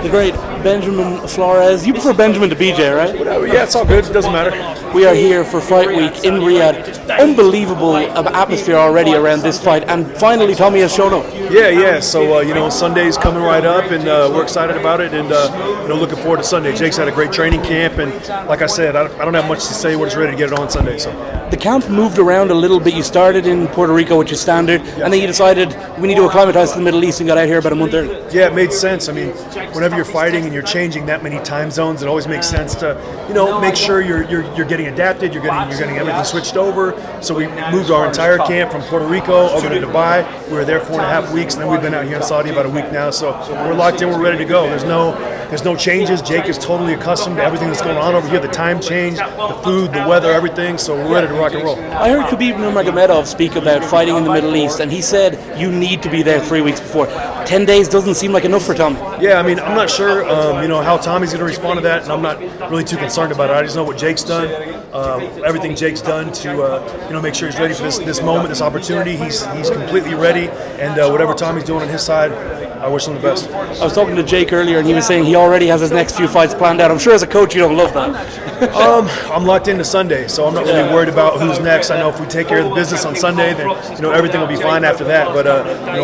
the great Benjamin Flores. You prefer Benjamin to BJ, right? Whatever. Yeah, it's all good. It doesn't matter. We are here for Fight Week in Riyadh. Unbelievable atmosphere already around this fight, and finally Tommy has shown up. Yeah. So Sunday's coming right up, and we're excited about it, and looking forward to Sunday. Jake's had a great training camp, and like I said, I don't have much to say. We're just ready to get it on Sunday. So the camp moved around a little bit. You started in Puerto Rico, which is standard, and then you decided we need to acclimatize to the Middle East and got out here about a month early. Yeah, it made sense. I mean, whenever you're fighting and you're changing that many time zones, it always makes sense to make sure you're getting adapted. You're getting everything switched over. So we moved our entire camp from Puerto Rico over to Dubai. We were there 4.5 weeks, and then we've been out here in Saudi about a week now. So we're locked in. We're ready to go. There's no changes. Jake is totally accustomed to everything that's going on over here. The time change, the food, the weather, everything. So we're ready to rock and roll. I heard Khabib Nurmagomedov speak about fighting in the Middle East, and he said you need to be there 3 weeks before. 10 days doesn't seem like enough for Tommy. Yeah, I mean, I'm not sure, how Tommy's going to respond to that, and I'm not really too concerned about it. I just know what Jake's done, everything Jake's done to, make sure he's ready for this moment, this opportunity. He's completely ready, and whatever Tommy's doing on his side, I wish him the best. I was talking to Jake earlier, and he was saying he already has his next few fights planned out. I'm sure as a coach you don't love that. I'm locked into Sunday, so I'm not really worried about who's next. I know if we take care of the business on Sunday, then everything will be fine after that. But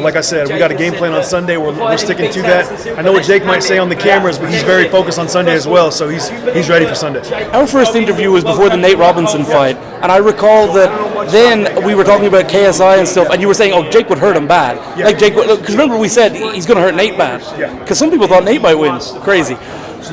like I said, we got a game plan on Sunday. We're sticking to that. I know what Jake might say on the cameras, but he's very focused on Sunday as well, so he's ready for Sunday. Our first interview was before the Nate Robinson fight, and I recall that then we were talking about KSI and stuff, and you were saying, oh, Jake would hurt him bad. Yeah. Like Jake, because remember we said he's going to hurt Nate bad. Yeah. Because some people thought Nate might win. Crazy.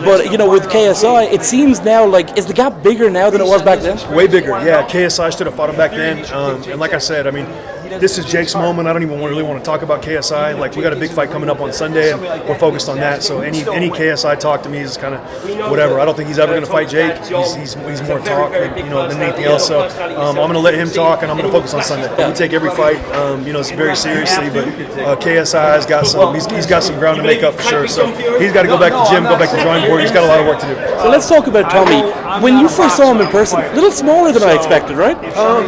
But, with KSI, it seems now like, is the gap bigger now than it was back then? Way bigger, yeah. KSI should have fought him back then. And like I said, I mean, this is Jake's moment. I don't even really want to talk about KSI. Like, we got a big fight coming up on Sunday, and we're focused on that. So any KSI talk to me is kind of whatever. I don't think he's ever going to fight Jake. He's more talk than anything else. So I'm going to let him talk, and I'm going to focus on Sunday. We take every fight, very seriously. But KSI has got some. He's got some ground to make up for sure. So he's got to go back to the gym, go back to the drawing board. He's got a lot of work to do. So let's talk about Tommy. When you first saw him in person, a little smaller than I expected, right?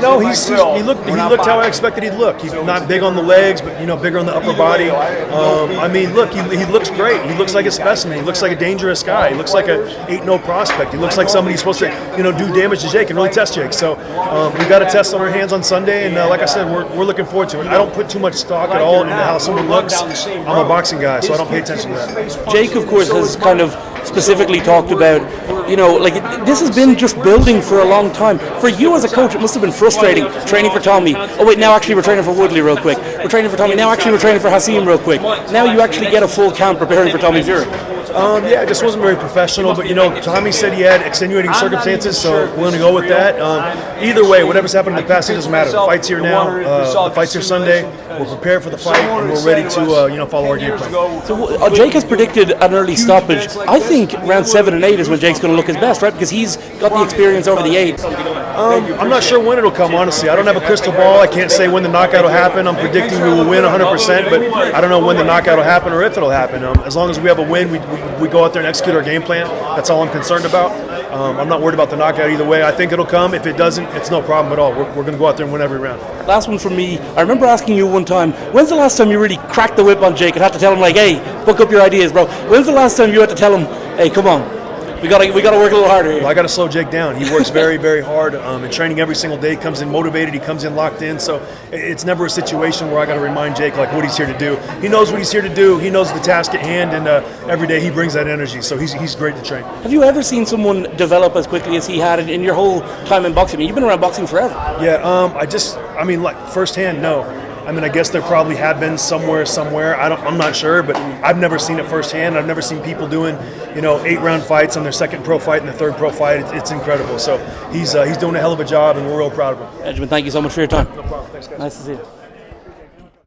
No, he looked how I expected he'd look. He's not big on the legs, but bigger on the upper body. He looks great. He looks like a specimen. He looks like a dangerous guy. He looks like a 8-0 prospect. He looks like somebody who's supposed to do damage to Jake and really test Jake. So we got a test on our hands on Sunday, and like I said, we're looking forward to it. I don't put too much stock at all into how someone looks. I'm a boxing guy, so I don't pay attention to that. Jake, of course, has kind of specifically talked about, this has been just building for a long time. For you as a coach, it must have been frustrating training for Tommy. Oh wait, now actually we're training for Woodley real quick. We're training for Tommy. Now actually we're training for Hassim real quick. Now you actually get a full camp preparing for Tommy Fury. Yeah, it just wasn't very professional, but Tommy said he had extenuating circumstances, so we're going to go with that. Either way, whatever's happened in the past, it doesn't matter. The fight's here now. The fight's here Sunday. We're prepared for the fight, and we're ready to follow our game plan. So Jake has predicted an early stoppage. I think round 7 and 8 is when Jake's going to look his best, right? Because he's got the experience over the 8. I'm not sure when it'll come, honestly. I don't have a crystal ball. I can't say when the knockout will happen. I'm predicting we will win 100%, but I don't know when the knockout will happen or if it'll happen. As long as we have a win, we go out there and execute our game plan. That's all I'm concerned about. I'm not worried about the knockout either way. I think it'll come. If it doesn't, it's no problem at all. We're going to go out there and win every round. Last one from me. I remember asking you one time, when's the last time you really cracked the whip on Jake and had to tell him, like, hey, book up your ideas, bro? When's the last time you had to tell him, hey, come on, we gotta work a little harder here? Well, I got to slow Jake down. He works very, very hard in training every single day. He comes in motivated. He comes in locked in. So it's never a situation where I got to remind Jake like what he's here to do. He knows what he's here to do. He knows the task at hand, and every day he brings that energy. So he's great to train. Have you ever seen someone develop as quickly as he had in your whole time in boxing? I mean, you've been around boxing forever. Yeah. Firsthand, no. I guess there probably have been somewhere. I'm not sure, but I've never seen it firsthand. I've never seen people doing, 8-round fights on their second pro fight and their third pro fight. It's incredible. So he's doing a hell of a job, and we're real proud of him. Benjamin, thank you so much for your time. No problem. Thanks, guys. Nice to see you.